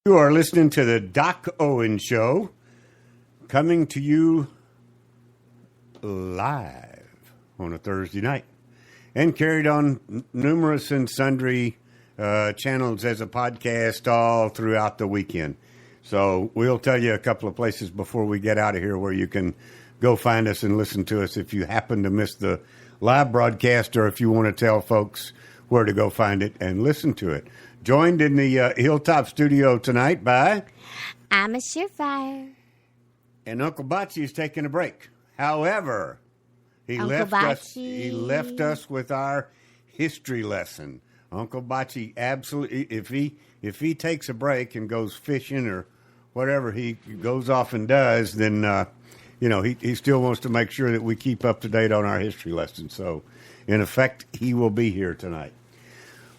You are listening to the Doc Owen Show, coming to you live on a Thursday night, and carried on numerous and sundry channels as a podcast all throughout the weekend. So we'll tell you a couple of places before we get out of here where you can go find us and listen to us if you happen to miss the live broadcast, or if you want to tell folks where to go find it and listen to it. Joined in the Hilltop studio tonight by... I'm a surefire. And Uncle Bocce is taking a break. However, he left us with our history lesson. Uncle Bocce absolutely, if he takes a break and goes fishing or whatever he goes off and does, then he still wants to make sure that we keep up to date on our history lesson. So, in effect, he will be here tonight.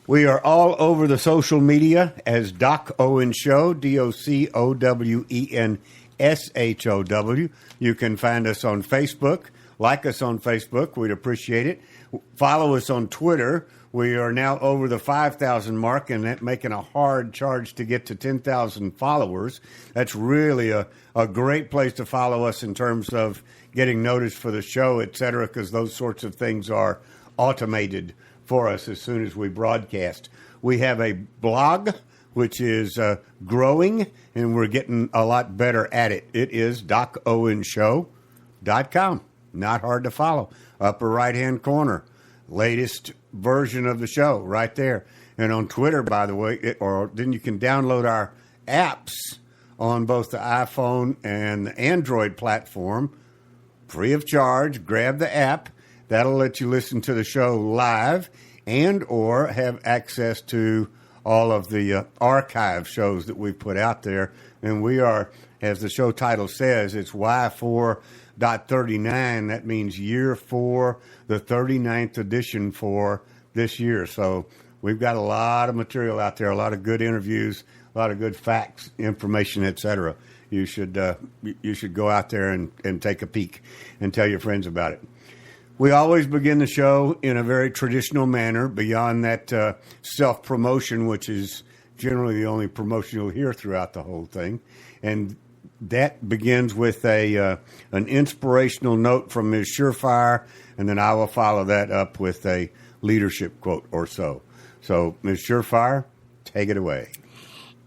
We are all over the social media as Doc Owen Show, DOCOWENSHOW. You can find us on Facebook. Like us on Facebook. We'd appreciate it. Follow us on Twitter. We are now over the 5,000 mark, and that making a hard charge to get to 10,000 followers. That's really a great place to follow us in terms of getting noticed for the show, et cetera, because those sorts of things are automated for us as soon as we broadcast. We have a blog, which is growing, and we're getting a lot better at it. It is docowenshow.com. Not hard to follow. Upper right-hand corner. Latest version of the show right there. And on Twitter, by the way, then you can download our apps on both the iPhone and the Android platform, free of charge. Grab the app. That'll let you listen to the show live and or have access to all of the archive shows that we put out there. And we are, as the show title says, it's Y4.39. That means year 4, the 39th edition for this year. So we've got a lot of material out there, a lot of good interviews, a lot of good facts, information, etc. You should go out there and take a peek and tell your friends about it. We always begin the show in a very traditional manner, beyond that self-promotion, which is generally the only promotion you'll hear throughout the whole thing. And that begins with an inspirational note from Ms. Surefire, and then I will follow that up with a leadership quote or so. So, Ms. Surefire, take it away.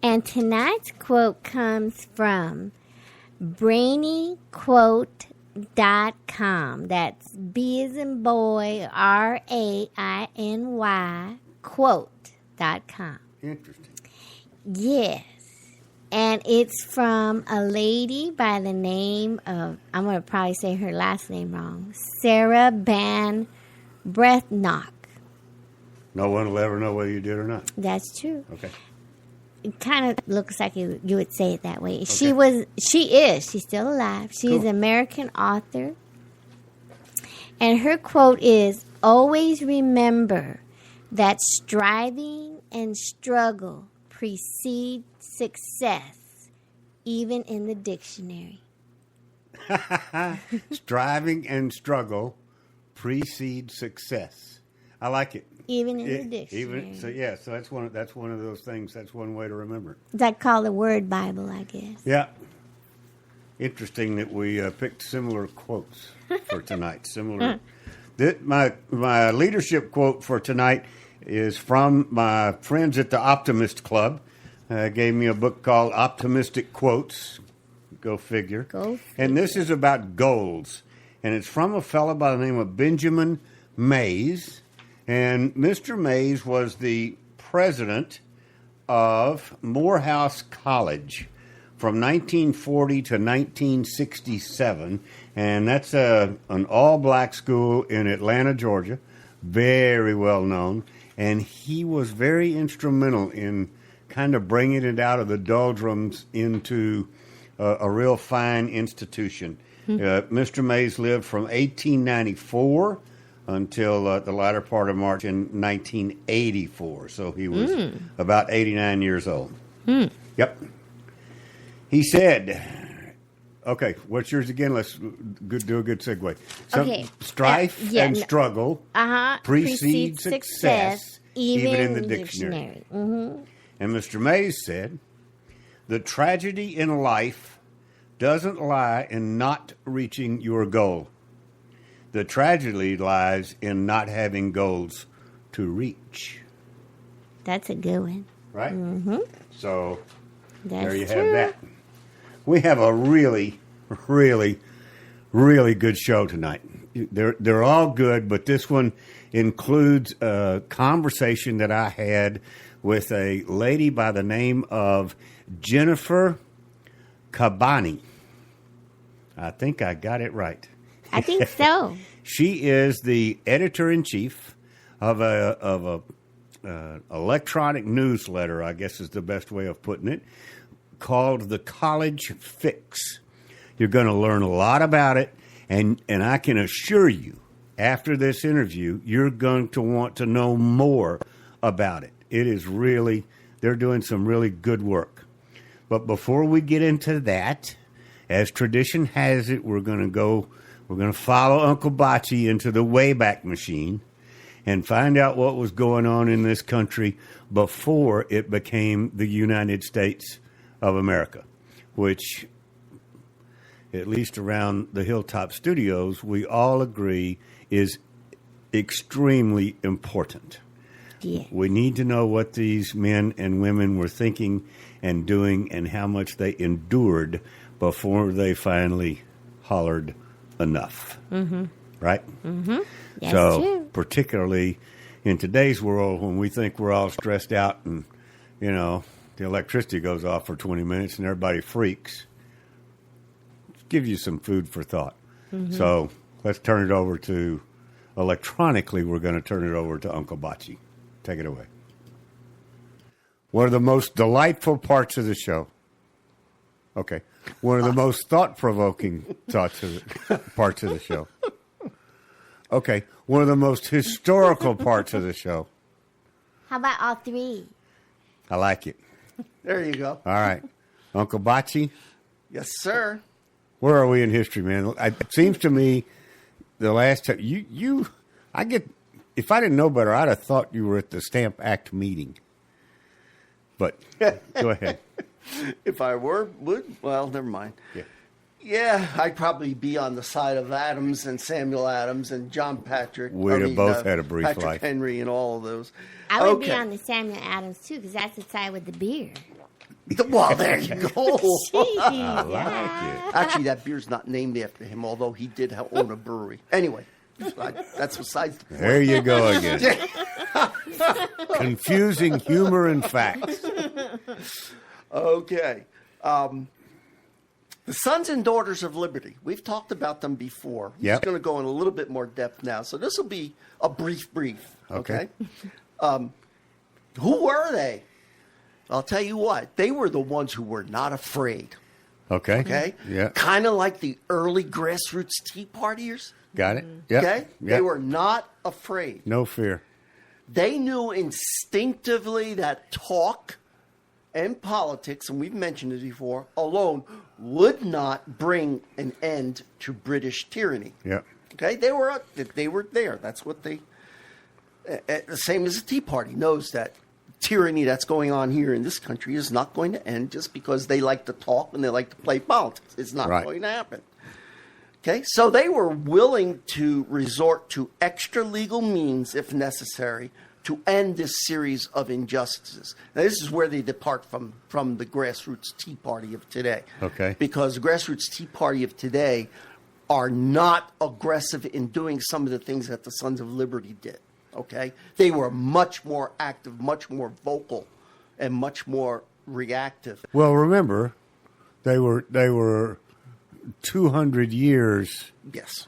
And tonight's quote comes from BrainyQuote.com. That's B as in boy, RAINY, quote.com. Interesting. Yes. And it's from a lady by the name of, I'm going to probably say her last name wrong, Sarah Van Brethnock. No one will ever know whether you did or not. That's true. Okay. It kind of looks like you would say it that way. Okay. She's still alive. She's an American author. And her quote is, always remember that striving and struggle precede success, even in the dictionary. Striving and struggle precede success. I like it. Even in the dictionary. So that's one of those things. That's one way to remember. That's called the Word Bible, I guess. Yeah. Interesting that we picked similar quotes for tonight. Similar. My leadership quote for tonight is from my friends at the Optimist Club. Gave me a book called Optimistic Quotes. Go figure. And this is about goals. And it's from a fellow by the name of Benjamin Mays. And Mr. Mays was the president of Morehouse College from 1940 to 1967. And that's an all-black school in Atlanta, Georgia. Very well known. And he was very instrumental in kind of bringing it out of the doldrums into a real fine institution. Mr. Mays lived from 1894 until the latter part of March in 1984. So he was about 89 years old. Yep. He said, okay, what's yours again? Let's do a good segue. Strife and struggle precede success, even in the dictionary. Mm-hmm. And Mr. Mays said, The tragedy in life doesn't lie in not reaching your goal. The tragedy lies in not having goals to reach. That's a good one. Right? Mm-hmm. So That's there you true. have that. We have a really, really, really good show tonight. They're all good, but this one includes a conversation that I had with a lady by the name of Jennifer Kabbany. I think I got it right. I think so. She is the editor-in-chief of a electronic newsletter, I guess is the best way of putting it, called The College Fix. You're going to learn a lot about it, and I can assure you, after this interview, you're going to want to know more about it. It is really, they're doing some really good work. But before we get into that, as tradition has it, we're going to follow Uncle Bocce into the Wayback Machine and find out what was going on in this country before it became the United States of America, which, at least around the Hilltop Studios, we all agree is extremely important. Yeah. We need to know what these men and women were thinking and doing and how much they endured before they finally hollered enough. Mm-hmm. Right? Mm-hmm. That's so, true. particularly in today's world when we think we're all stressed out and, the electricity goes off for 20 minutes and everybody freaks, give you some food for thought. Mm-hmm. So, let's turn it over to, electronically, we're going to turn it over to Uncle Bocce. Take it away. One of the most delightful parts of the show. Okay. One of the most thought-provoking parts of the show. Okay. One of the most historical parts of the show. How about all three? I like it. There you go. All right. Uncle Bocce, Yes, sir. where are we in history, man? It seems to me the last time if I didn't know better, I'd have thought you were at the Stamp Act meeting. But go ahead. If I well, never mind. Yeah. Yeah, I'd probably be on the side of Adams and Samuel Adams and John Patrick. We'd have both had a brief Patrick life. Henry and all of those. I would be on the Samuel Adams, too, because that's the side with the beer. Well, there you go. I like it. Actually, that beer's not named after him, although he did own a brewery. Anyway, that's besides the point. There you go again. Confusing humor and facts. Okay. The Sons and Daughters of Liberty. We've talked about them before. We're Yep. going to go in a little bit more depth now. So this will be a brief. Okay. Who were they? I'll tell you what. They were the ones who were not afraid. Okay. Okay? Yeah. Kind of like the early grassroots Tea Partiers. Got it? Yeah. Okay? Yep. They were not afraid. No fear. They knew instinctively that talk and politics, and we've mentioned it before, alone would not bring an end to British tyranny. Yeah. Okay? They were there. That's what they... the same as the Tea Party knows that tyranny that's going on here in this country is not going to end just because they like to talk and they like to play politics. It's not Right. going to happen. Okay, so they were willing to resort to extra legal means, if necessary, to end this series of injustices. Now, this is where they depart from the grassroots Tea Party of today. Okay. Because the grassroots Tea Party of today are not aggressive in doing some of the things that the Sons of Liberty did. Okay? They were much more active, much more vocal, and much more reactive. Well, remember, they were 200 years. Yes.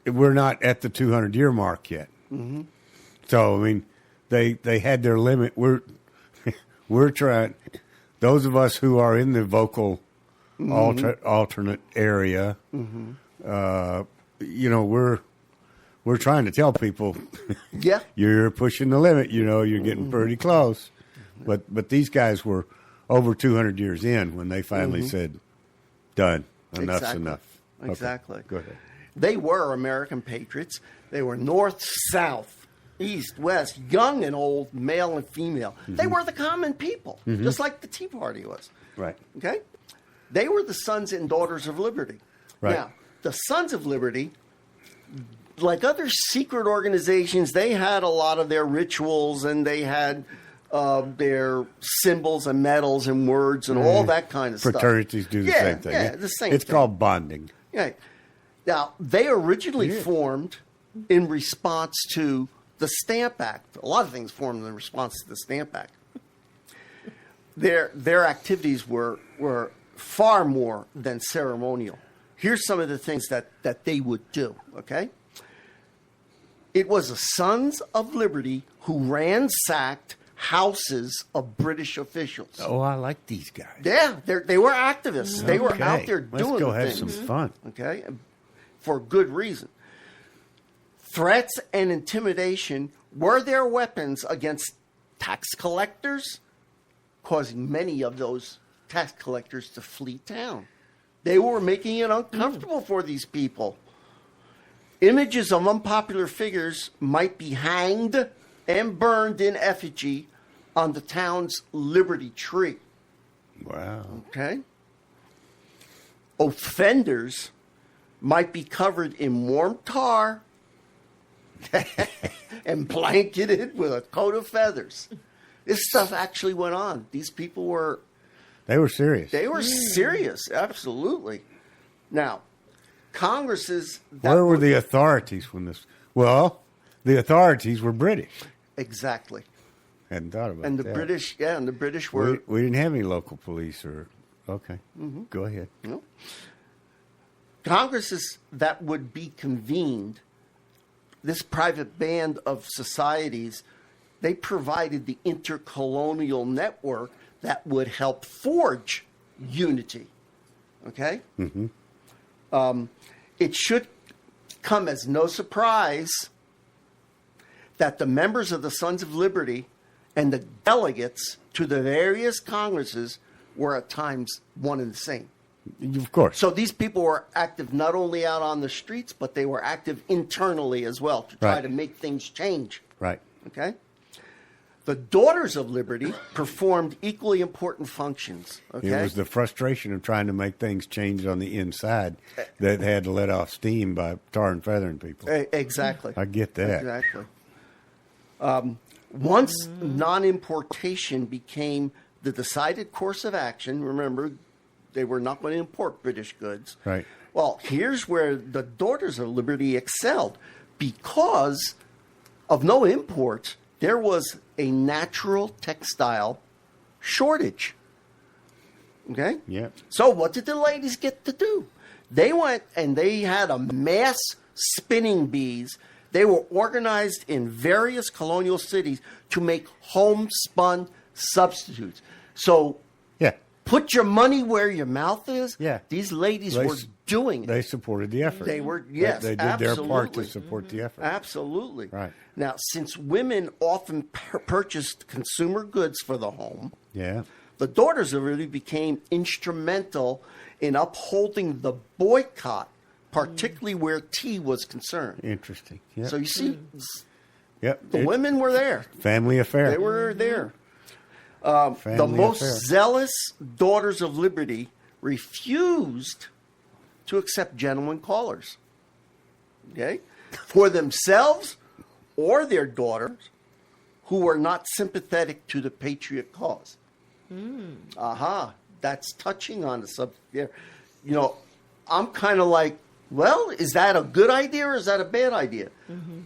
We're not at the 200-year mark yet. Mm-hmm. So, I mean, they had their limit. We're trying. Those of us who are in the vocal alternate area, we're trying to tell people, Yeah. you're pushing the limit. You're getting pretty close. But these guys were over 200 years in when they finally said, done. Enough's Exactly. enough. Okay, Exactly. go ahead. They were American patriots. They were north-south east, west, young and old, male and female. They were the common people, just like the Tea Party was. Right. Okay? They were the Sons and Daughters of Liberty. Right. Now, the Sons of Liberty, like other secret organizations, they had a lot of their rituals and they had their symbols and medals and words and all that kind of stuff. Fraternities do the same thing. Yeah, the same It's thing. called bonding. Yeah. Now, they originally formed in response to the Stamp Act. A lot of things formed in response to the Stamp Act. Their activities were far more than ceremonial. Here's some of the things that they would do, okay? It was the Sons of Liberty who ransacked houses of British officials. Oh, I like these guys. Yeah, they were activists. They were Okay. out there doing Let's go have things. some fun. Okay, for good reason. Threats and intimidation were their weapons against tax collectors, causing many of those tax collectors to flee town. They were making it uncomfortable for these people. Images of unpopular figures might be hanged and burned in effigy on the town's Liberty Tree. Wow. Okay? Offenders might be covered in warm tar and blanketed with a coat of feathers. This stuff actually went on. These people were They were serious. serious, absolutely. Now, Congresses that Where were the authorities when this? Well, the authorities were British. exactly. Hadn't thought about And the that. British were We didn't have any local police or. Okay. Go ahead. Congresses that would be convened, this private band of societies, they provided the intercolonial network that would help forge unity. Okay? It should come as no surprise that the members of the Sons of Liberty and the delegates to the various Congresses were at times one and the same. Of course. So these people were active not only out on the streets, but they were active internally as well to try Right. to make things change. Right. Okay? The Daughters of Liberty performed equally important functions. Okay? It was the frustration of trying to make things change on the inside that had to let off steam by tar and feathering people. Exactly. I get that. Exactly. Once non-importation became the decided course of action, remember, they were not going to import British goods. Right. Well, here's where the Daughters of Liberty excelled. Because of no imports, there was a natural textile shortage. Okay? Yeah. So what did the ladies get to do? They went and they had a mass spinning bees. They were organized in various colonial cities to make homespun substitutes. So Yeah. put your money where your mouth is. Yeah. These ladies They were s- doing it. They supported the effort. They were, yes, They did their part to absolutely. support the effort. Absolutely. Right. Now, since women often purchased consumer goods for the home, Yeah. the Daughters of Liberty became instrumental in upholding the boycott, particularly where tea was concerned. Interesting. Yep. So you see, Yep. the women were there. Family affair. They were there. Family The most affair. zealous Daughters of Liberty refused to accept gentlemen callers. Okay? For themselves or their daughters who were not sympathetic to the patriot cause. That's touching on the subject there. You know, I'm kind of like, well, is that a good idea or is that a bad idea?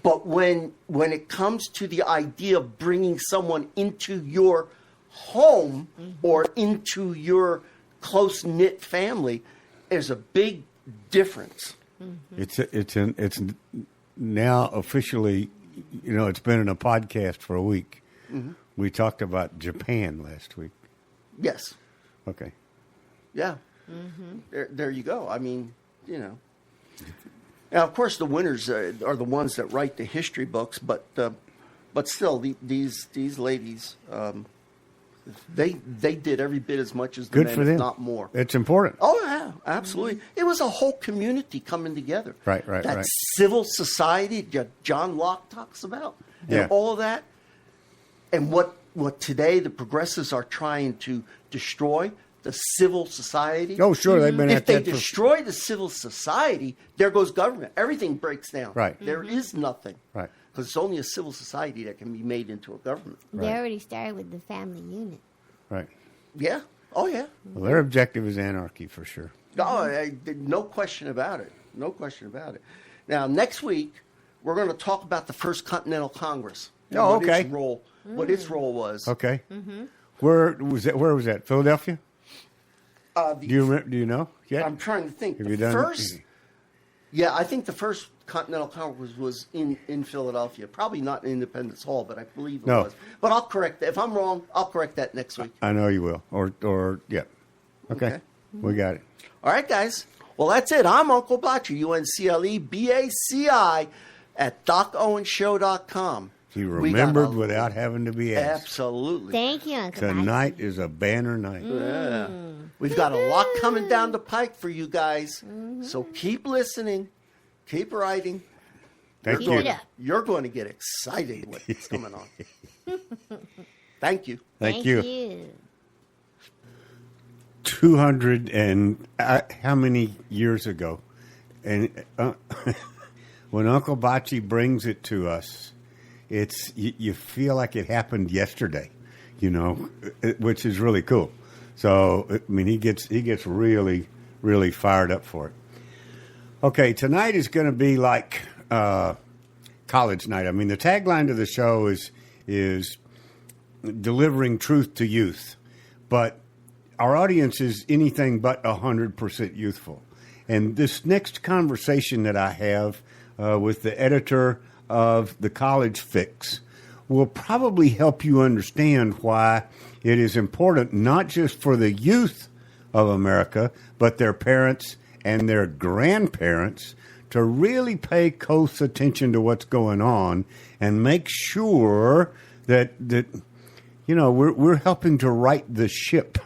But when it comes to the idea of bringing someone into your home or into your close-knit family, there's a big difference. It's now officially, you know, it's been in a podcast for a week. We talked about Japan last week. Yes. Okay. Yeah. There you go. I mean, you know. Now, of course, the winners are the ones that write the history books, but still, these ladies, they did every bit as much as the Good men, for them. if not more. It's important. Oh yeah, absolutely. It was a whole community coming together. Right, That right. civil society that John Locke talks about. Yeah. and all that. And what today the progressives are trying to destroy, the civil society. Oh, sure, they've been If at they that for... destroy the civil society, there goes government. Everything breaks down. Right. There is nothing. Right. Because it's only a civil society that can be made into a government. They Right. already started with the family unit. Right. Yeah. Oh, yeah. Well, their objective is anarchy for sure. No question about it. No question about it. Now, next week, we're going to talk about the First Continental Congress. And Oh, what okay. its role was. Okay. Where was that? Where was that? Philadelphia? Do Do you know? Yeah. I'm trying to think. Have The you done first, yeah, I think the first Continental Congress was in Philadelphia. Probably not in Independence Hall, but I believe it No. was. But I'll correct that. If I'm wrong, I'll correct that next week. I know you will. Or yeah. Okay. We got it. All right, guys. Well, that's it. I'm Uncle Bocci, UNCLEBACI at DocOwenShow.com. He remembered without having to be asked. Absolutely. Thank you, Uncle Mike. Tonight is a banner night. Yeah. We've got a lot coming down the pike for you guys. So keep listening. Keep writing. Thank Keep you. it up. You're going to get excited what's coming on. Thank you. Thank you. you. 200 and how many years ago? And when Uncle Bocci brings it to us, it's you feel like it happened yesterday, which is really cool. So I mean, he gets really, really fired up for it. Okay, tonight is going to be like college night. I mean, the tagline to the show is delivering truth to youth, but our audience is anything but 100% youthful. And this next conversation that I have with the editor of the College Fix will probably help you understand why it is important not just for the youth of America, but their parents and their grandparents to really pay close attention to what's going on and make sure that we're helping to right the ship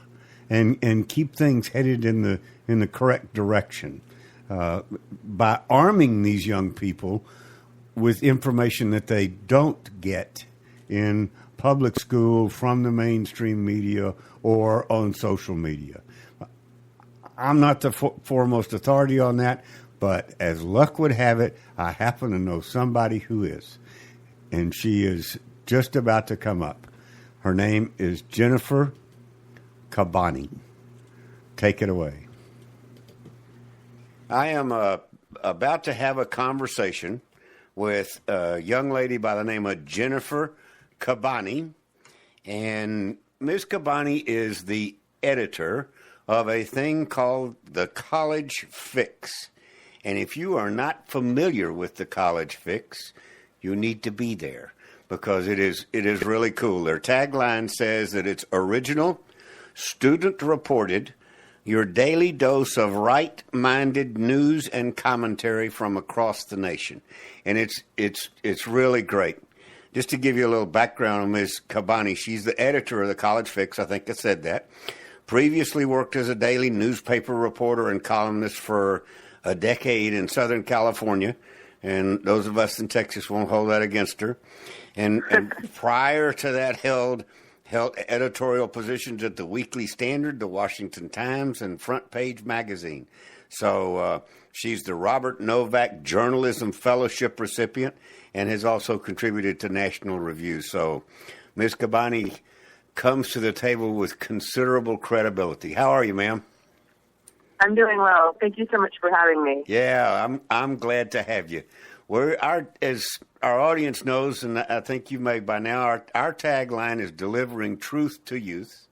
and keep things headed in the correct direction by arming these young people with information that they don't get in public school, from the mainstream media, or on social media. I'm not the foremost authority on that, but as luck would have it, I happen to know somebody who is. And she is just about to come up. Her name is Jennifer Kabbany. Take it away. I am about to have a conversation with a young lady by the name of Jennifer Kabbany. And Ms. Kabbany is the editor of a thing called the College Fix. And if you are not familiar with the College Fix, you need to be there because it is really cool. Their tagline says that it's original, student-reported, your daily dose of right-minded news and commentary from across the nation. And it's really great. Just to give you a little background on Ms. Kabbany, she's the editor of the College Fix. I think I said that. Previously worked as a daily newspaper reporter and columnist for a decade in Southern California. And those of us in Texas won't hold that against her. And prior to that, held editorial positions at the Weekly Standard, the Washington Times, and Front Page Magazine. So she's the Robert Novak Journalism Fellowship recipient and has also contributed to National Review. So Ms. Kabbany comes to the table with considerable credibility. How are you, ma'am? I'm doing well. Thank you so much for having me. Yeah, I'm glad to have you. As our audience knows, and I think you may by now, our tagline is delivering truth to youth.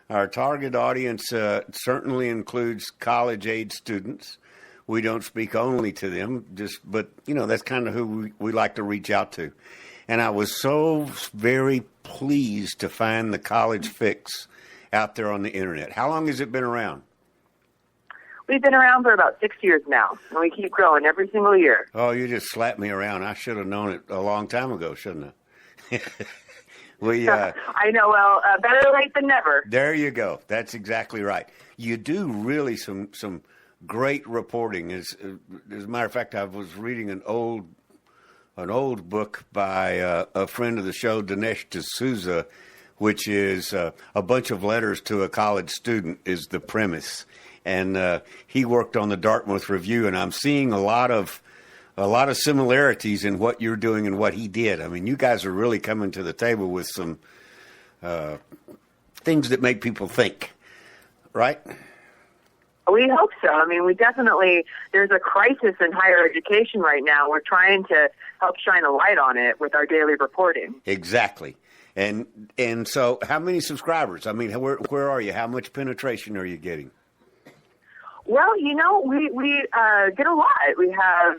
Our target audience certainly includes college-age students. We don't speak only to them, but that's kind of who we like to reach out to. And I was so very pleased to find the College Fix out there on the internet. How long has it been around? We've been around for about 6 years now, and we keep growing every single year. Oh, you just slapped me around. I should have known it a long time ago, shouldn't I? I know. Well, better late than never. There you go. That's exactly right. You do really some great reporting. As a matter of fact, I was reading an old an old book by a friend of the show, Dinesh D'Souza, which is a bunch of letters to a college student is the premise. And he worked on the Dartmouth Review, and I'm seeing a lot of similarities in what you're doing and what he did. I mean, you guys are really coming to the table with some things that make people think, right? We hope so. I mean, there's a crisis in higher education right now. We're trying to help shine a light on it with our daily reporting. Exactly. And so how many subscribers? I mean, where are you? How much penetration are you getting? Well, we get a lot. We have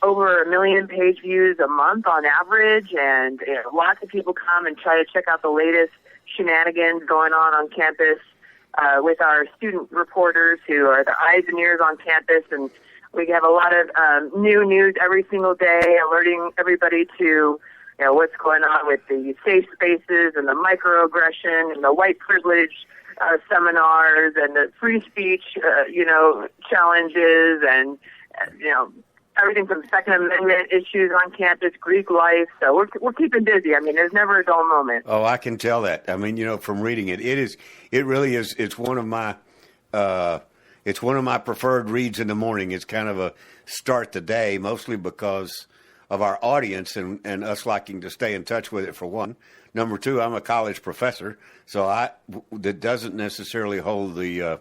over 1 million page views a month on average, and lots of people come and try to check out the latest shenanigans going on campus with our student reporters who are the eyes and ears on campus. And we have a lot of new news every single day, alerting everybody to what's going on with the safe spaces and the microaggression and the white privilege seminars and the free speech, challenges and, everything from Second Amendment issues on campus, Greek life. So we're keeping busy. I mean, there's never a dull moment. Oh, I can tell that. I mean, from reading it, it really is. It's one of my preferred reads in the morning. It's kind of a start the day, mostly because of our audience and us liking to stay in touch with it, for one. Number two, I'm a college professor, so that doesn't necessarily hold the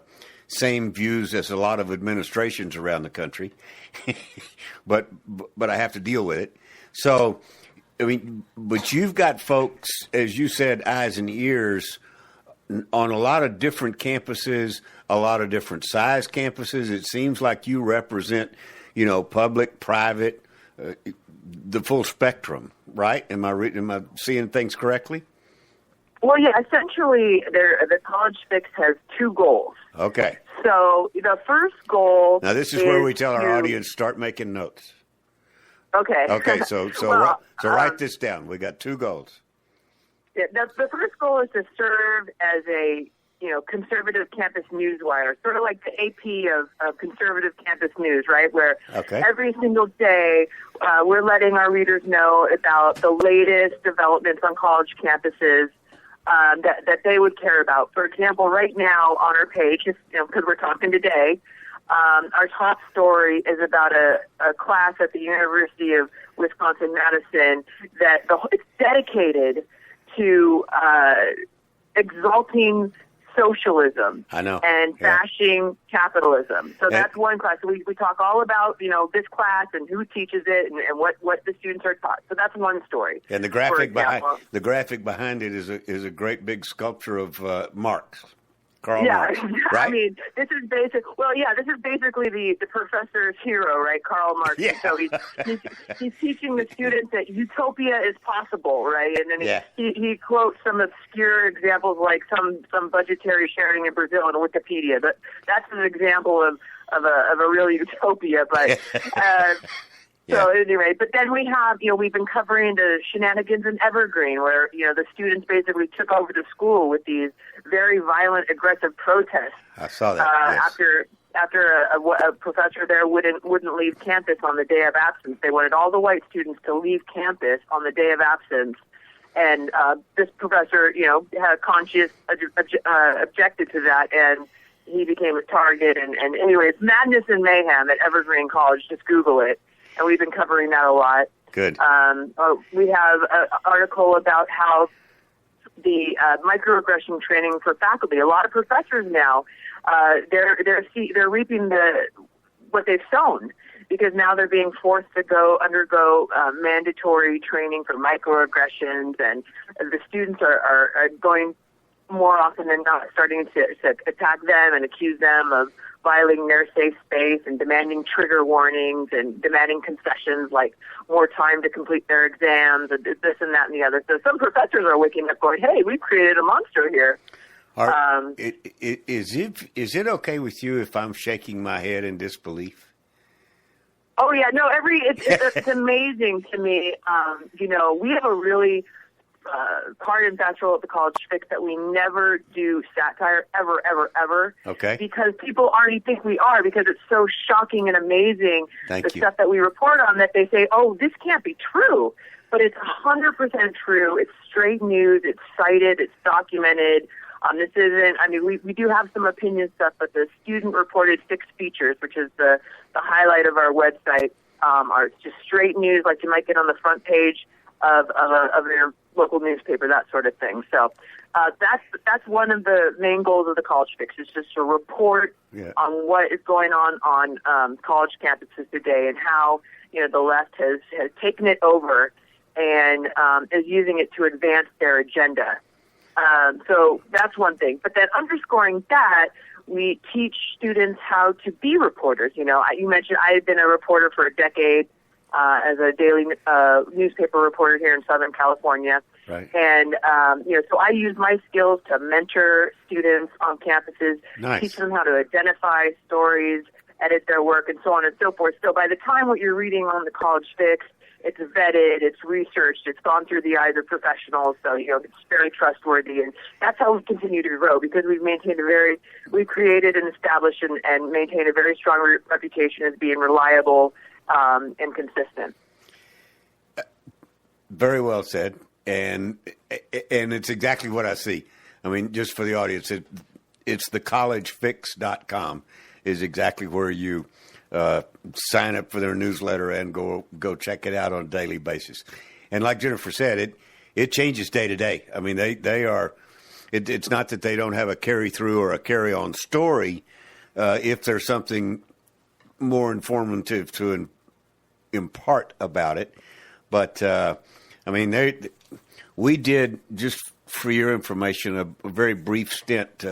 same views as a lot of administrations around the country, but I have to deal with it. So, I mean, but you've got folks, as you said, eyes and ears on a lot of different campuses, a lot of different size campuses. It seems like you represent, public, private, the full spectrum, right? Am I seeing things correctly? Well, yeah, essentially, the College Fix has two goals. Okay. So the first goal. Now, this is where we tell our audience, start making notes. Okay. Okay, so write this down. We got two goals. Yeah, the first goal is to serve as a conservative campus newswire, sort of like the AP of conservative campus news, right? Where every single day we're letting our readers know about the latest developments on college campuses that they would care about. For example, right now on our page, because we're talking today, our top story is about a class at the University of Wisconsin-Madison that it's dedicated to exalting socialism and bashing capitalism. So that's one class. So we talk all about, this class and who teaches it and what the students are taught. So that's one story. And the graphic behind it is a great big sculpture of Marx. Karl Marx, right? I mean, this is basically the professor's hero, right? Karl Marx. Yeah. So he's teaching the students that utopia is possible, right? And then he quotes some obscure examples like some budgetary sharing in Brazil in Wikipedia. But that's an example of a real utopia. But So anyway, but then we have, we've been covering the shenanigans in Evergreen where, the students basically took over the school with these very violent, aggressive protests. I saw that. After a professor there wouldn't leave campus on the day of absence. They wanted all the white students to leave campus on the day of absence. And this professor, had a conscious objected to that, and he became a target. And anyway, it's madness and mayhem at Evergreen College. Just Google it. And we've been covering that a lot. Good. We have an article about how the microaggression training for faculty. A lot of professors now, they're reaping what they've sown, because now they're being forced to undergo mandatory training for microaggressions, and the students are going more often than not starting to attack them and accuse them of violating their safe space and demanding trigger warnings and demanding concessions like more time to complete their exams and this and that and the other. So some professors are waking up going, hey, we've created a monster here. Is it okay with you if I'm shaking my head in disbelief? Oh, yeah. No, it's amazing to me. We have a really hard and fast rule at the College Fix that we never do satire ever, ever, ever. Okay. Because people already think we are, because it's so shocking and amazing, stuff that we report on, that they say, oh, this can't be true. But it's 100% true. It's straight news. It's cited. It's documented. This isn't, I mean, we do have some opinion stuff, but the student-reported fixed features, which is the highlight of our website, are just straight news like you might get on the front page of your local newspaper, that sort of thing. So that's one of the main goals of the College Fix, is just to report on what is going on college campuses today, and how, you know, the left has taken it over and is using it to advance their agenda. So that's one thing. But then underscoring that, we teach students how to be reporters. You know, you mentioned I had been a reporter for a decade as a daily newspaper reporter here in Southern California. Right. And, you know, so I use my skills to mentor students on campuses, Nice. teach them how to identify stories, edit their work, and so on and so forth. So by the time what you're reading on the College Fix, it's vetted, it's researched, it's gone through the eyes of professionals, so, you know, it's very trustworthy. And that's how we continue to grow, because we've created and established and maintained a very strong reputation as being reliable and consistent. Very well said. And it's exactly what I see. I mean, just for the audience, it's thecollegefix.com is exactly where you sign up for their newsletter and go check it out on a daily basis. And like Jennifer said, it changes day to day. I mean, they are. It's not that they don't have a carry through or a carry on story. If there's something more informative to impart about it, but I mean, we did, just for your information, a very brief stint.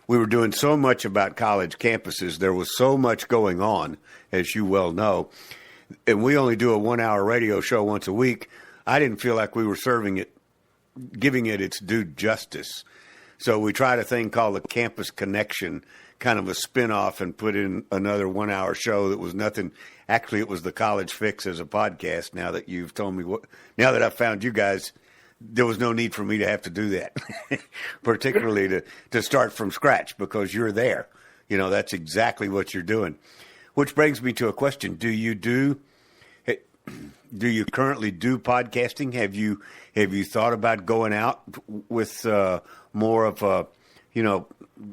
We were doing so much about college campuses. There was so much going on, as you well know. And we only do a 1-hour radio show once a week. I didn't feel like we were giving it its due justice. So we tried a thing called the Campus Connection, kind of a spin-off, and put in another 1-hour show that was nothing. Actually, it was the College Fix as a podcast. Now that you've told me now that I've found you guys, there was no need for me to have to do that, particularly to start from scratch, because you're there. You know, that's exactly what you're doing. Which brings me to a question. Do you currently do podcasting? Have you thought about going out with more of a, you know,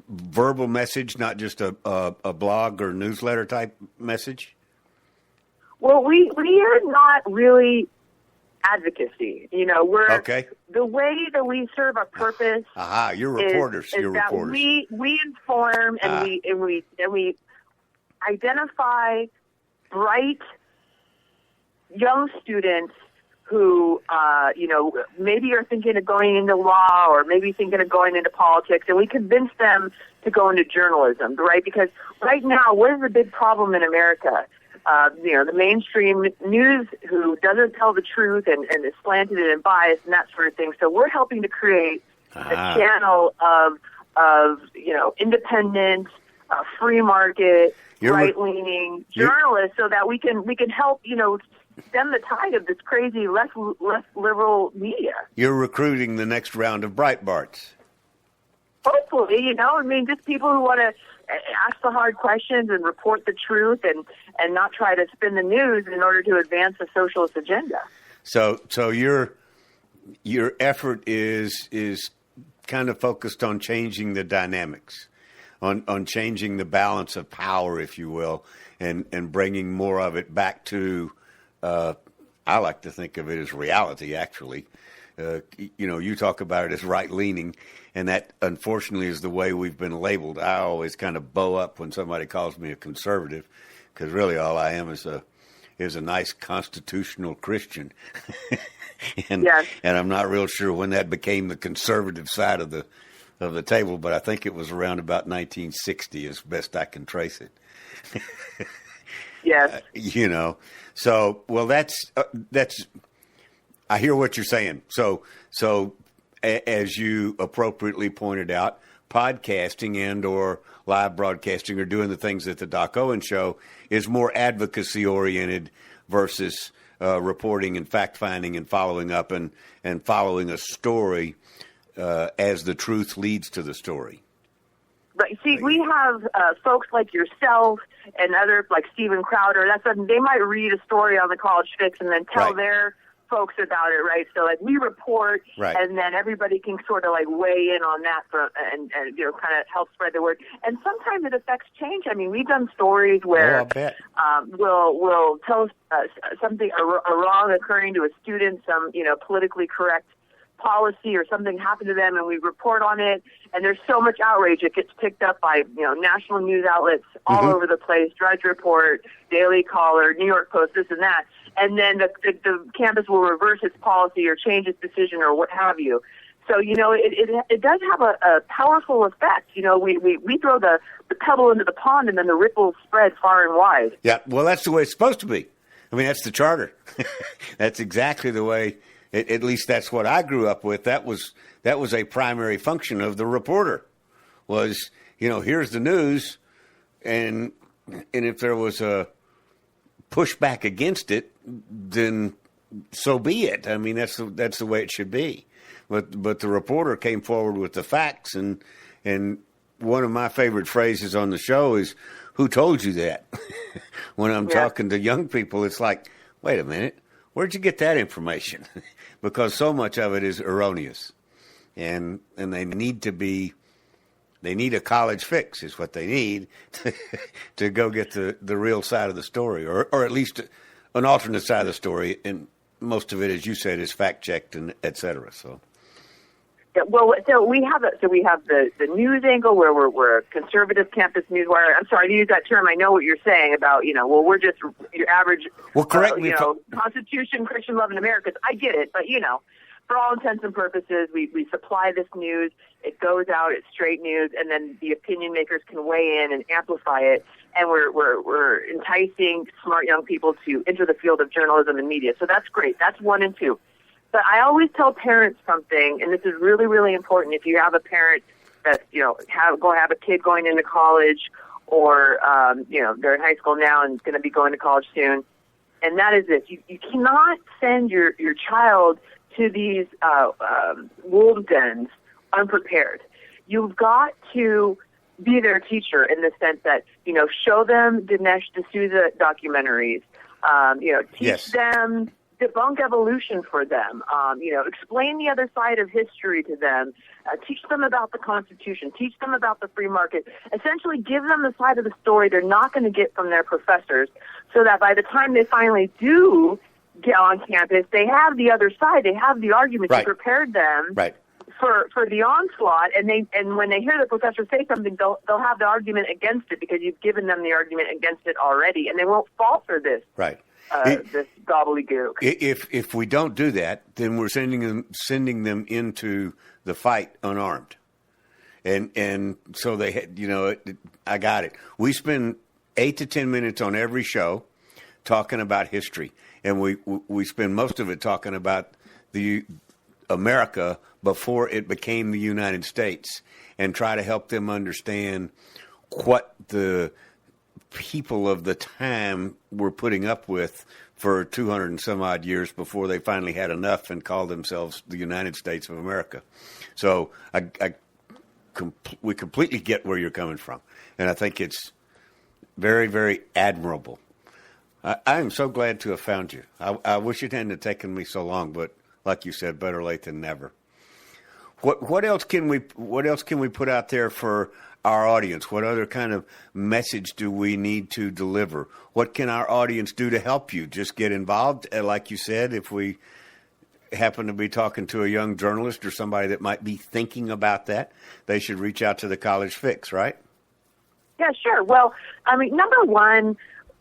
verbal message, not just a blog or newsletter type message? Well, we are not really advocacy. You know, we're okay. The way that we serve a purpose. You're reporters. Is that reporters. We inform and we identify bright young students who you know, maybe are thinking of going into law or maybe thinking of going into politics, and we convince them to go into journalism, right? Because right now, what is the big problem in America? You know, the mainstream news who doesn't tell the truth and is slanted and biased and that sort of thing. So we're helping to create a channel of you know, independent, free market, right-leaning journalists, so that we can help, you know, stem the tide of this crazy less liberal media. You're recruiting the next round of Breitbarts. Hopefully, you know, I mean, just people who want to ask the hard questions and report the truth and not try to spin the news in order to advance a socialist agenda. So your effort is kind of focused on changing the dynamics, on changing the balance of power, if you will, and bringing more of it back to, I like to think of it as reality, actually. You know, you talk about it as right-leaning, and that, unfortunately, is the way we've been labeled. I always kind of bow up when somebody calls me a conservative, because really all I am is a nice constitutional Christian. and I'm not real sure when that became the conservative side of the table, but I think it was around about 1960, as best I can trace it. Yes. You know, so, well, that's. I hear what you're saying. So as you appropriately pointed out, podcasting and or live broadcasting or doing the things that the Doc Owen Show is more advocacy oriented versus reporting and fact-finding and following up and following a story as the truth leads to the story. Right. See, we have folks like yourself and others like Steven Crowder. They might read a story on the College Fix and then tell their folks about it, right? So, like, we report, and then everybody can sort of, like, weigh in on that and you know, kind of help spread the word. And sometimes it affects change. I mean, we've done stories where we'll tell something, a wrong occurring to a student, some, you know, politically correct policy or something happened to them, and we report on it, and there's so much outrage it gets picked up by, you know, national news outlets all over the place, Drudge Report, Daily Caller, New York Post, this and that, and then the campus will reverse its policy or change its decision or what have you. So, you know, it does have a powerful effect. You know, we throw the pebble into the pond, and then the ripples spread far and wide. Yeah, well, that's the way it's supposed to be. I mean, that's the charter. That's exactly the way. At least that's what I grew up with. That was a primary function of the reporter. Was, you know, here's the news, and if there was a pushback against it, then so be it. I mean, that's the way it should be. But the reporter came forward with the facts, and one of my favorite phrases on the show is, "Who told you that?" When I'm talking to young people, it's like, wait a minute. Where'd you get that information? Because so much of it is erroneous, and they need a college fix is what they need to go get the real side of the story, or at least an alternate side of the story. And most of it, as you said, is fact checked and et cetera. So. Yeah, well, so we have the news angle where we're a conservative campus newswire. I'm sorry to use that term. I know what you're saying about, you know, well, we're just your average, correct me, you know, Constitution, Christian love in Americans. I get it, but, you know, for all intents and purposes, we supply this news. It goes out. It's straight news, and then the opinion makers can weigh in and amplify it. And we're enticing smart young people to enter the field of journalism and media. So that's great. That's 1 and 2. But I always tell parents something, and this is really, really important. If you have a parent that, you know, have a kid going into college, or you know, they're in high school now and going to be going to college soon, and that is this: you cannot send your child to these wolves' dens unprepared. You've got to be their teacher in the sense that, you know, show them Dinesh D'Souza documentaries, you know, teach them. Debunk evolution for them, you know, explain the other side of history to them, teach them about the Constitution, teach them about the free market, essentially give them the side of the story they're not going to get from their professors, so that by the time they finally do get on campus, they have the other side, they have the argument that prepared them for the onslaught, and when they hear the professor say something, they'll have the argument against it because you've given them the argument against it already, and they won't fall for this. Right. This gobbledygook. If we don't do that, then we're sending them into the fight unarmed, and so they, you know, I got it. We spend 8 to 10 minutes on every show talking about history, and we spend most of it talking about the America before it became the United States, and try to help them understand what the people of the time were putting up with for 200 and some odd years before they finally had enough and called themselves the United States of America. So we completely get where you're coming from, and I think it's very, very admirable. I am so glad to have found you. I wish it hadn't have taken me so long, but like you said, better late than never. What else can we put out there for our audience? What other kind of message do we need to deliver? What can our audience do to help you? Just get involved. Like you said, if we happen to be talking to a young journalist or somebody that might be thinking about that, they should reach out to the College Fix, right? Yeah, sure. Well, I mean, number one,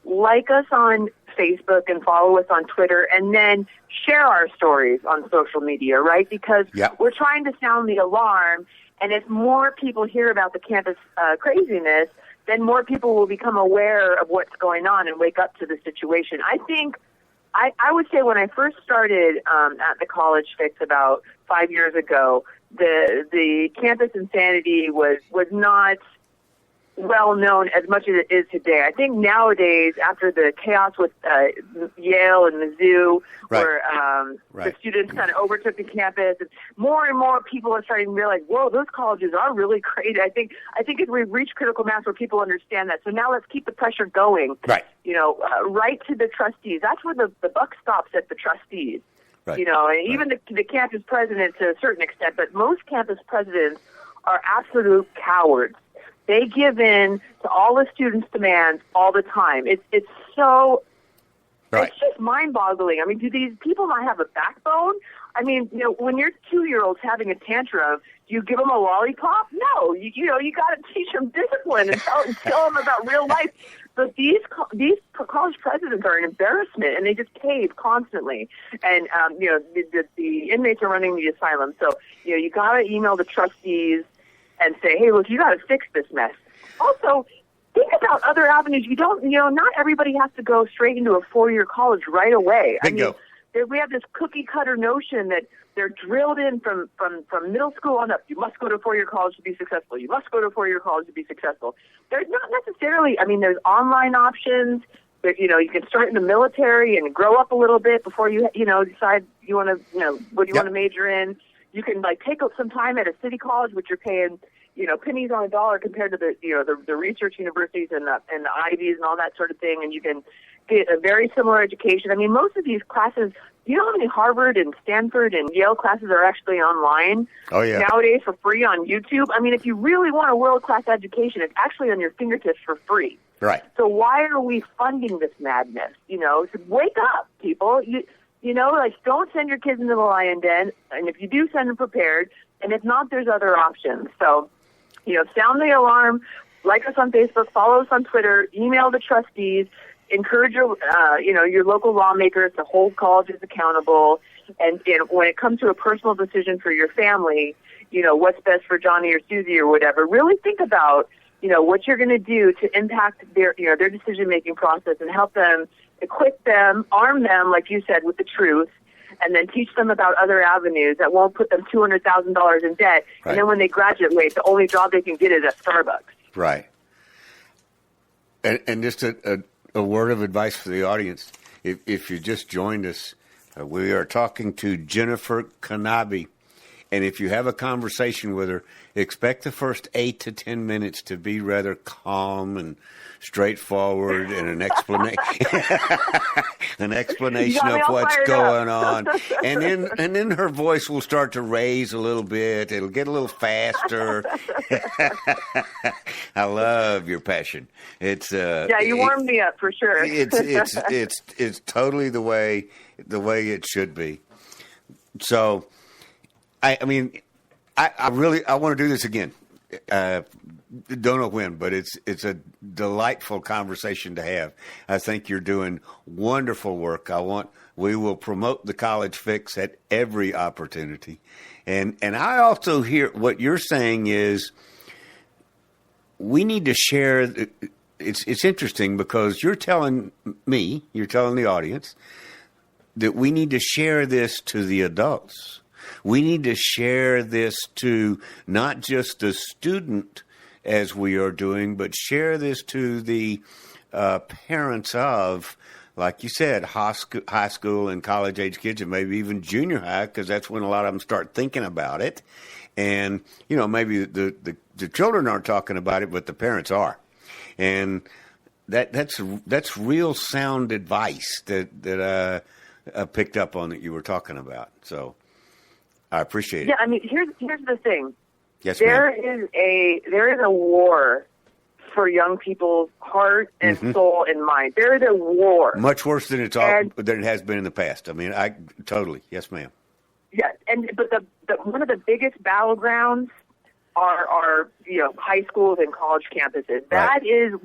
like us on Facebook and follow us on Twitter, and then share our stories on social media, right? Because we're trying to sound the alarm. And if more people hear about the campus craziness, then more people will become aware of what's going on and wake up to the situation. I think, I would say when I first started at the College Fix about 5 years ago, the campus insanity was not well known as much as it is today. I think nowadays, after the chaos with Yale and Mizzou, where the students kind of overtook the campus, and more people are starting to realize, whoa, those colleges are really great. I think as we've reached critical mass where people understand that. So now let's keep the pressure going. Right. Write to the trustees. That's where the buck stops, at the trustees. Right. And even the campus president to a certain extent, but most campus presidents are absolute cowards. They give in to all the students' demands all the time. It's so, it's just mind-boggling. I mean, do these people not have a backbone? I mean, when your 2-year-old's having a tantrum, do you give them a lollipop? No, you got to teach them discipline and tell them about real life. But these college presidents are an embarrassment, and they just cave constantly. And the inmates are running the asylum, so you got to email the trustees and say, hey, look, you got to fix this mess. Also, think about other avenues. You don't, not everybody has to go straight into a 4-year college right away. Bingo. I mean, we have this cookie cutter notion that they're drilled in from middle school on up. You must go to a 4-year college to be successful. You must go to a 4-year college to be successful. There's not necessarily, I mean, there's online options. There, you can start in the military and grow up a little bit before you decide you want to, what you want to major in. You can take some time at a city college, which you're paying, pennies on a dollar compared to the research universities and the Ivies and all that sort of thing, and you can get a very similar education. I mean, most of these classes, you know how many Harvard and Stanford and Yale classes are actually online nowadays for free on YouTube? I mean, if you really want a world-class education, it's actually on your fingertips for free. Right. So why are we funding this madness? So wake up, people. Don't send your kids into the lion den, and if you do, send them prepared, and if not, there's other options. So, sound the alarm, like us on Facebook, follow us on Twitter, email the trustees, encourage your local lawmakers to hold colleges accountable, and when it comes to a personal decision for your family, what's best for Johnny or Susie or whatever, really think about, what you're going to do to impact their decision-making process and help them, equip them, arm them, like you said, with the truth, and then teach them about other avenues that won't put them $200,000 in debt. Right. And then when they graduate, the only job they can get is at Starbucks. Right. And just a word of advice for the audience. If you just joined us, we are talking to Jennifer Kabbany. And if you have a conversation with her, expect the first 8 to 10 minutes to be rather calm and straightforward and an explanation of what's going on. And then her voice will start to raise a little bit. It'll get a little faster. I love your passion. It's you warmed me up for sure. It's totally the way it should be. So I want to do this again. Don't know when, but it's a delightful conversation to have. I think you're doing wonderful work. We will promote the College Fix at every opportunity. And I also hear what you're saying is we need to share. It's interesting because you're telling the audience that we need to share this to the adults. We need to share this to not just the student as we are doing, but share this to the parents of, like you said, high school and college-age kids, and maybe even junior high, because that's when a lot of them start thinking about it. And, maybe the children aren't talking about it, but the parents are. And that's real sound advice that I picked up on that you were talking about. So I appreciate it. Yeah, I mean, here's the thing. Yes, there ma'am. is a war for young people's heart and soul and mind. There is a war. Much worse than it has been in the past. I mean, I totally. Yes, ma'am. Yes, but the one of the biggest battlegrounds are high schools and college campuses. That is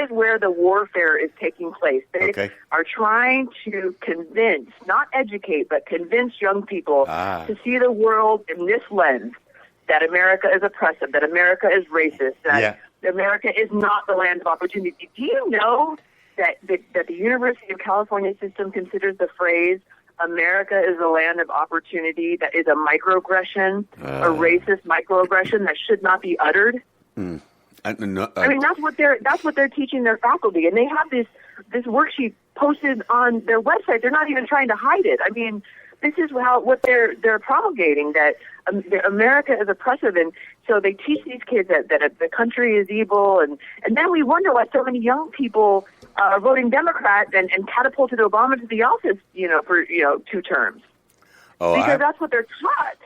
where the warfare is taking place. They are trying to convince, not educate, but convince young people to see the world in this lens, that America is oppressive, that America is racist, that America is not the land of opportunity. Do you know that the University of California system considers the phrase America is a land of opportunity that is a microaggression, a racist microaggression that should not be uttered? I mean, that's what they're teaching their faculty, and they have this worksheet posted on their website. They're not even trying to hide it. I mean, this is what they're promulgating, that America is oppressive, and so they teach these kids that the country is evil, and then we wonder why so many young people are voting Democrat and catapulted Obama to the office, for 2 terms. Oh, because that's what they're taught.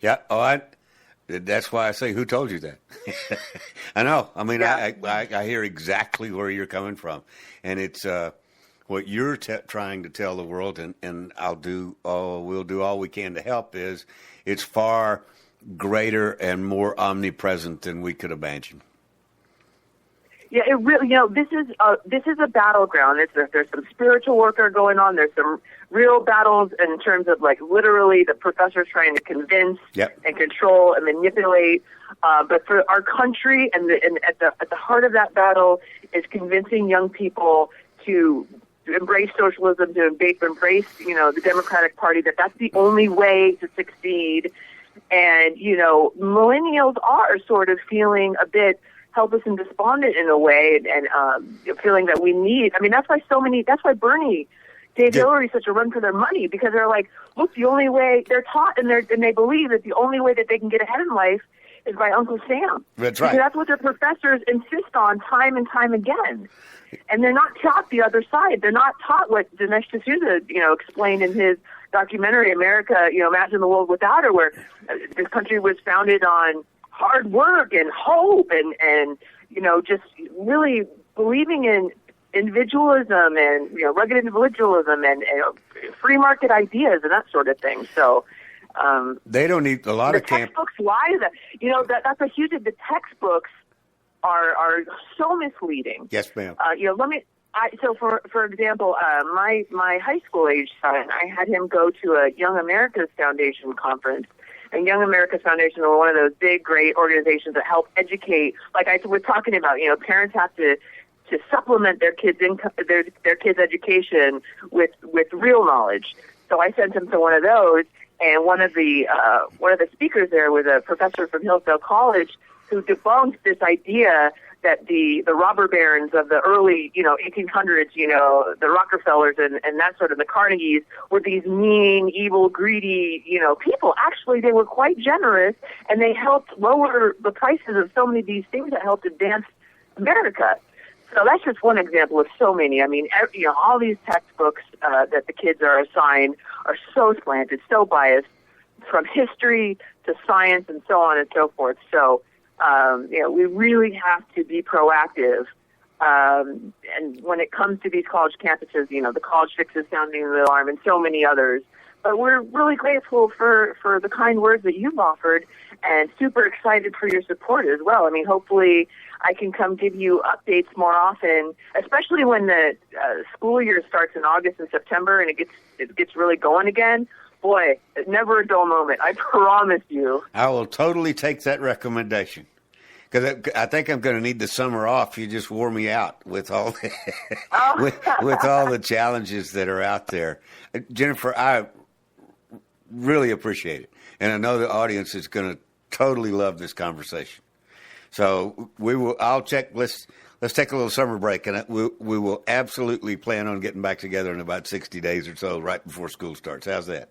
Yeah. Oh, that's why I say, who told you that? I know. I mean, yeah. I hear exactly where you're coming from, and it's what you're trying to tell the world, and we'll do all we can to help. Is it's far greater and more omnipresent than we could imagine. Yeah, it really. This is a battleground. There's some spiritual warfare going on. There's some real battles in terms of literally the professors trying to convince and control and manipulate. But for our country, and at the heart of that battle is convincing young people to embrace socialism, to embrace the Democratic Party. That's the only way to succeed. And millennials are sort of feeling a bit helpless and despondent in a way, and feeling that we need. I mean, that's why Bernie gave Hillary such a run for their money, because they're like, look, the only way they're taught, and they believe that the only way that they can get ahead in life is by Uncle Sam. That's right. Because that's what their professors insist on time and time again. And they're not taught the other side. They're not taught what Dinesh D'Souza, explained in his documentary, America, Imagine the World Without Her, where this country was founded on hard work and hope and just really believing in individualism and rugged individualism and free market ideas and that sort of thing. So they don't need a lot of textbooks lie that that's a huge. The textbooks are so misleading. Yes, ma'am. So for example, my high school age son, I had him go to a Young America's Foundation conference. And Young America's Foundation are one of those big, great organizations that help educate. Like I was talking about, parents have to supplement their kids' income, their kids' education with real knowledge. So I sent him to one of those, and one of the speakers there was a professor from Hillsdale College who debunked this idea that the robber barons of the early 1800s, the Rockefellers and that sort of the Carnegies were these mean, evil, greedy people. Actually, they were quite generous, and they helped lower the prices of so many of these things that helped advance America. So that's just one example of so many. I mean, all these textbooks that the kids are assigned are so slanted, so biased, from history to science and so on and so forth. So we really have to be proactive. And when it comes to these college campuses, the College Fix is sounding the alarm and so many others. But we're really grateful for the kind words that you've offered and super excited for your support as well. I mean, hopefully I can come give you updates more often, especially when the school year starts in August and September and it gets really going again. Boy, it's never a dull moment. I promise you. I will totally take that recommendation, because I think I'm going to need the summer off. You just wore me out with all with all the challenges that are out there. Jennifer, I really appreciate it, and I know the audience is going to totally love this conversation. So I'll check. Let's take a little summer break, and we will absolutely plan on getting back together in about 60 days or so, right before school starts. How's that?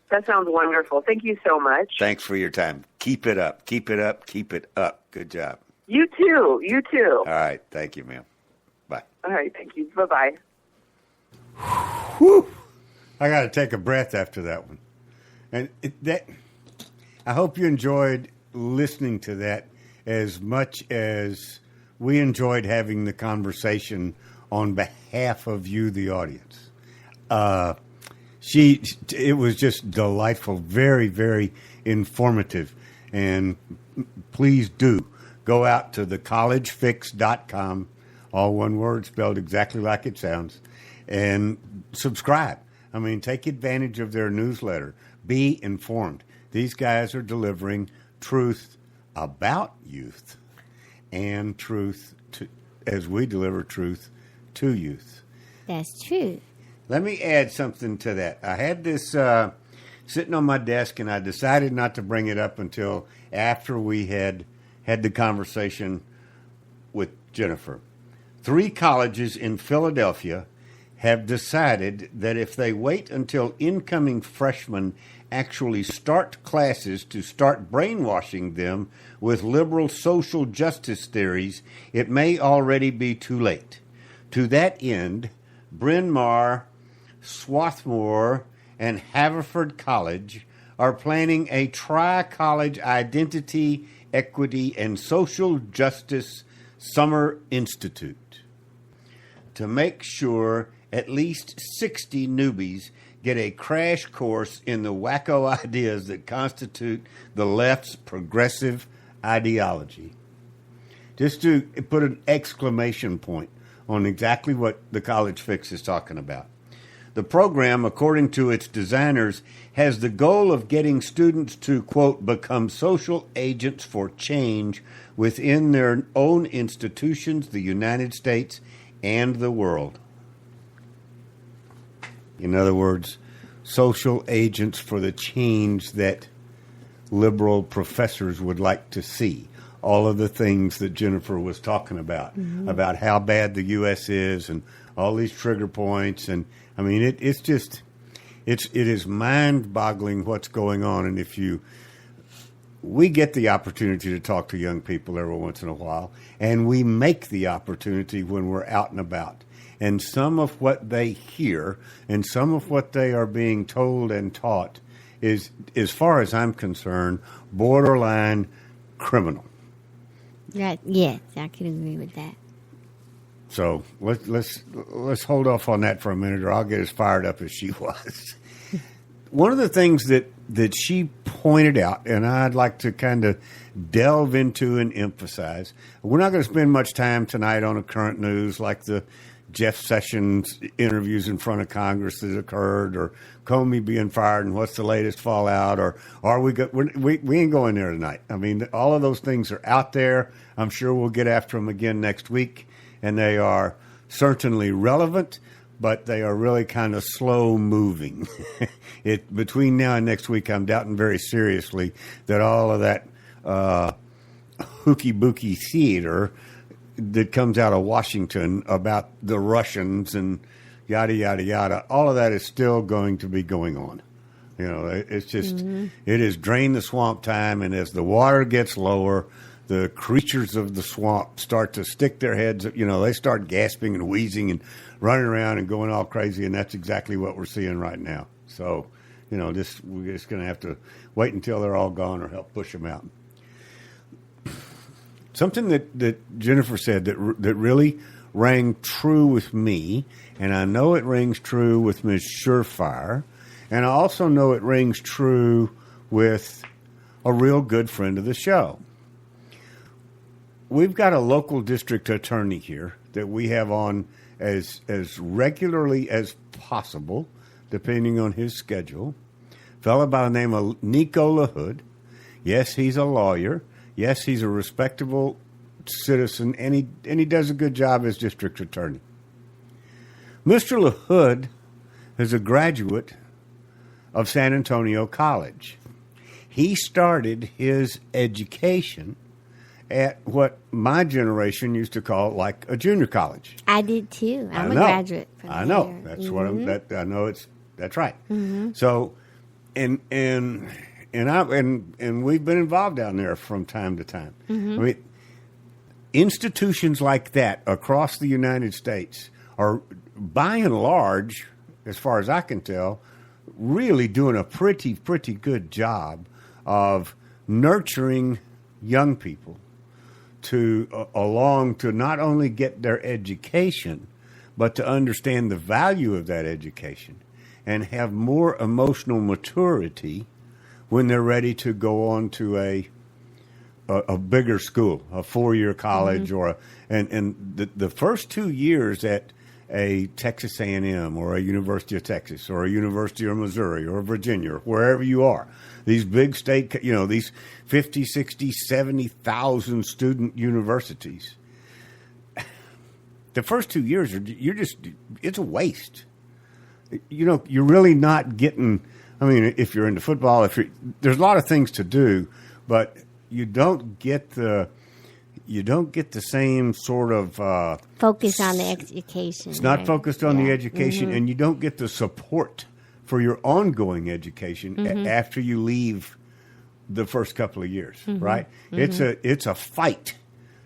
That sounds wonderful. Thank you so much. Thanks for your time. Keep it up. Keep it up. Keep it up. Good job. You too. You too. All right. Thank you, ma'am. Bye. All right. Thank you. Bye-bye. Whew. I got to take a breath after that one. And I hope you enjoyed listening to that as much as we enjoyed having the conversation on behalf of you, the audience. It was just delightful, very, very informative. And please do go out to thecollegefix.com, all one word, spelled exactly like it sounds, and subscribe. I mean, take advantage of their newsletter. Be informed. These guys are delivering truth about youth and truth as we deliver truth to youth. That's true. Let me add something to that. I had this sitting on my desk, and I decided not to bring it up until after we had the conversation with Jennifer. 3 colleges in Philadelphia have decided that if they wait until incoming freshmen actually start classes to start brainwashing them with liberal social justice theories, it may already be too late. To that end, Bryn Mawr, Swarthmore, and Haverford College are planning a tri-college identity, equity, and social justice summer institute to make sure at least 60 newbies get a crash course in the wacko ideas that constitute the left's progressive ideology. Just to put an exclamation point on exactly what the College Fix is talking about. The program, according to its designers, has the goal of getting students to, quote, become social agents for change within their own institutions, the United States, and the world. In other words, social agents for the change that liberal professors would like to see. All of the things that Jennifer was talking about how bad the U.S. is and all these trigger points. And, I mean, it is mind-boggling what's going on. And we get the opportunity to talk to young people every once in a while, and we make the opportunity when we're out and about. And some of what they hear and some of what they are being told and taught is, as far as I'm concerned, borderline criminal. Right. Yes, I can agree with that. So let's hold off on that for a minute, or I'll get as fired up as she was. One of the things that she pointed out, and I'd like to kind of delve into and emphasize, we're not going to spend much time tonight on the current news like the Jeff Sessions interviews in front of Congress that occurred, or Comey being fired, and what's the latest fallout, or are we ain't going there tonight. I mean, all of those things are out there. I'm sure we'll get after them again next week, and they are certainly relevant, but they are really kind of slow moving. Between now and next week, I'm doubting very seriously that all of that hooky-booky theater that comes out of Washington about the Russians and yada, yada, yada, all of that is still going to be going on. You know, it's just, it is drain the swamp time, and as the water gets lower, the creatures of the swamp start to stick their heads, you know, they start gasping and wheezing and running around and going all crazy, and that's exactly what we're seeing right now. So, you know, we're just going to have to wait until they're all gone or help push them out. Something that Jennifer said that really rang true with me, and I know it rings true with Ms. Surefire, and I also know it rings true with a real good friend of the show. We've got a local district attorney here that we have on as regularly as possible, depending on his schedule. A fellow by the name of Nico LaHood. Yes, he's a lawyer. Yes, he's a respectable citizen, and he does a good job as district attorney. Mr. LaHood is a graduate of San Antonio College. He started his education at what my generation used to call like a junior college. I did too. I'm a graduate from I know. there. That's what I know. That's right. So, and we've been involved down there from time to time. I mean, institutions like that across the United States are, by and large, as far as I can tell, really doing a pretty good job of nurturing young people to not only get their education, but to understand the value of that education and have more emotional maturity when they're ready to go on to a bigger school, a 4-year college, or the first 2 years at a Texas A&M or a University of Texas or a University of Missouri or Virginia or wherever you are. These big state, these 50, 60, 70,000 student universities. The first 2 years, it's a waste. You're really not getting, if you're into football, there's a lot of things to do, but you don't get you don't get the same sort of focus on the education. It's not focused on the education, Mm-hmm. and you don't get the support for your ongoing education Mm-hmm. after you leave the first couple of years, Mm-hmm. right? It's a fight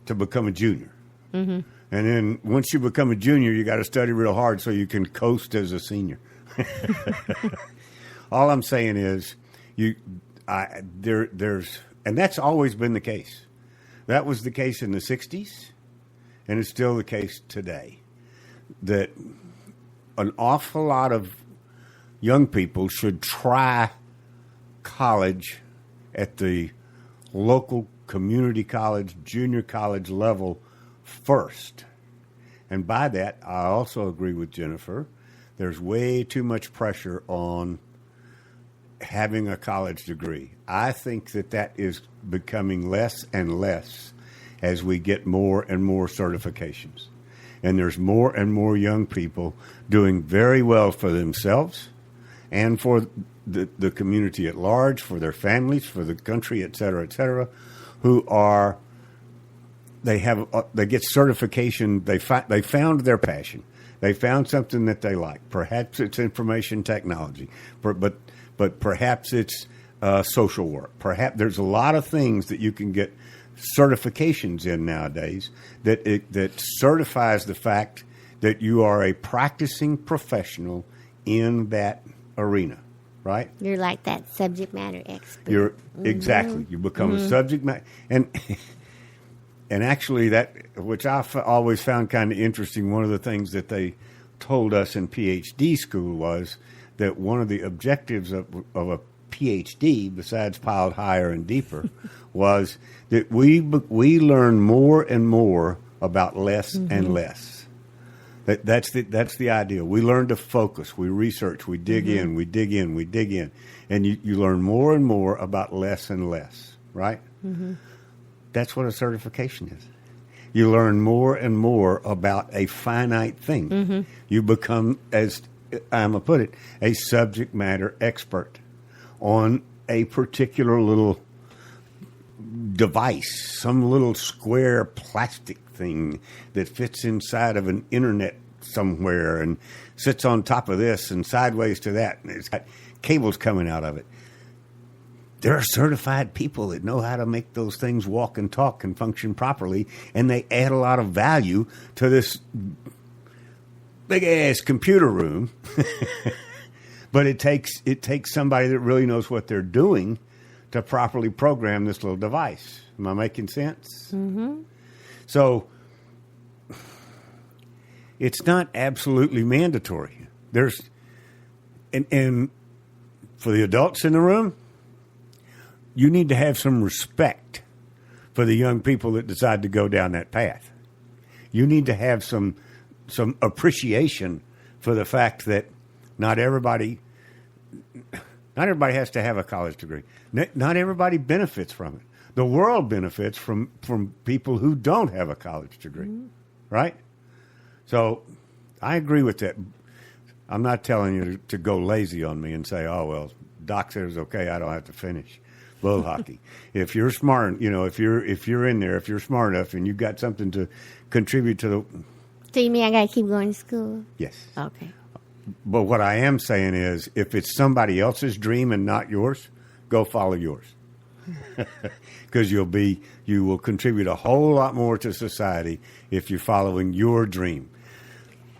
to become a junior. Mm-hmm. And then once you become a junior, you got to study real hard so you can coast as a senior. All I'm saying is, there's, and that's always been the case. That was the case in the 60s, and it's still the case today. That an awful lot of young people should try college at the local community college, junior college level first. And by that, I also agree with Jennifer. There's way too much pressure on having a college degree. I think that is becoming less and less as we get more and more certifications. And there's more and more young people doing very well for themselves and for the community at large, for their families, for the country, et cetera, who are, they get certification. They found their passion. They found something that they like. Perhaps it's information technology, but perhaps it's social work. Perhaps there's a lot of things that you can get certifications in nowadays that certifies the fact that you are a practicing professional in that arena, right? You're like that subject matter expert. You're exactly. You become a subject matter, and actually that, which I always found kind of interesting. One of the things that they told us in PhD school was that one of the objectives of a PhD, besides piled higher and deeper, was that we learn more and more about less and less. That's the ideal. We learn to focus. We research. We dig in. We dig in. We dig in, and you learn more and more about less and less. Right? That's what a certification is. You learn more and more about a finite thing. You become, as I'm going to put it, a subject matter expert on a particular little device, some little square plastic thing that fits inside of an internet somewhere and sits on top of this and sideways to that, and it's got cables coming out of it. There are certified people that know how to make those things walk and talk and function properly, and they add a lot of value to this big-ass computer room. But it takes somebody that really knows what they're doing to properly program this little device. Am I making sense? So it's not absolutely mandatory. There's and for the adults in the room, you need to have some respect for the young people that decide to go down that path. You need to have some appreciation for the fact that not everybody has to have a college degree. Not everybody benefits from it. The world benefits from people who don't have a college degree, right? So I agree with that. I'm not telling you to go lazy on me and say, oh, well, Doc says, okay, I don't have to finish. Bull hockey. If you're smart, if you're in there, if you're smart enough and you've got something to contribute to the... So you mean I got to keep going to school? Yes. Okay. But what I am saying is, if it's somebody else's dream and not yours, go follow yours. Because you will contribute a whole lot more to society if you're following your dream.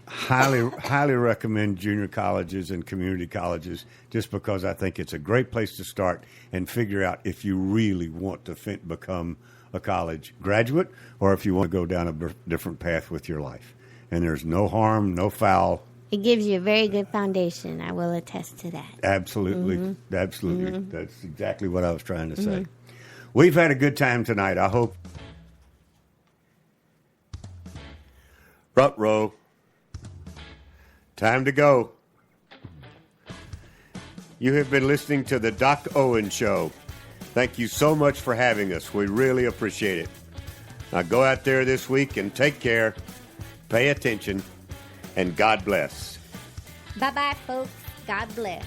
Highly recommend junior colleges and community colleges, just because I think it's a great place to start and figure out if you really want to become a college graduate or if you want to go down a different path with your life. And there's no harm, no foul. It gives you a very good foundation. I will attest to that. Absolutely. Absolutely. That's exactly what I was trying to say. We've had a good time tonight, I hope. Front row. Time to go. You have been listening to the Doc Owen Show. Thank you so much for having us. We really appreciate it. Now go out there this week and take care, pay attention, and God bless. Bye-bye, folks. God bless.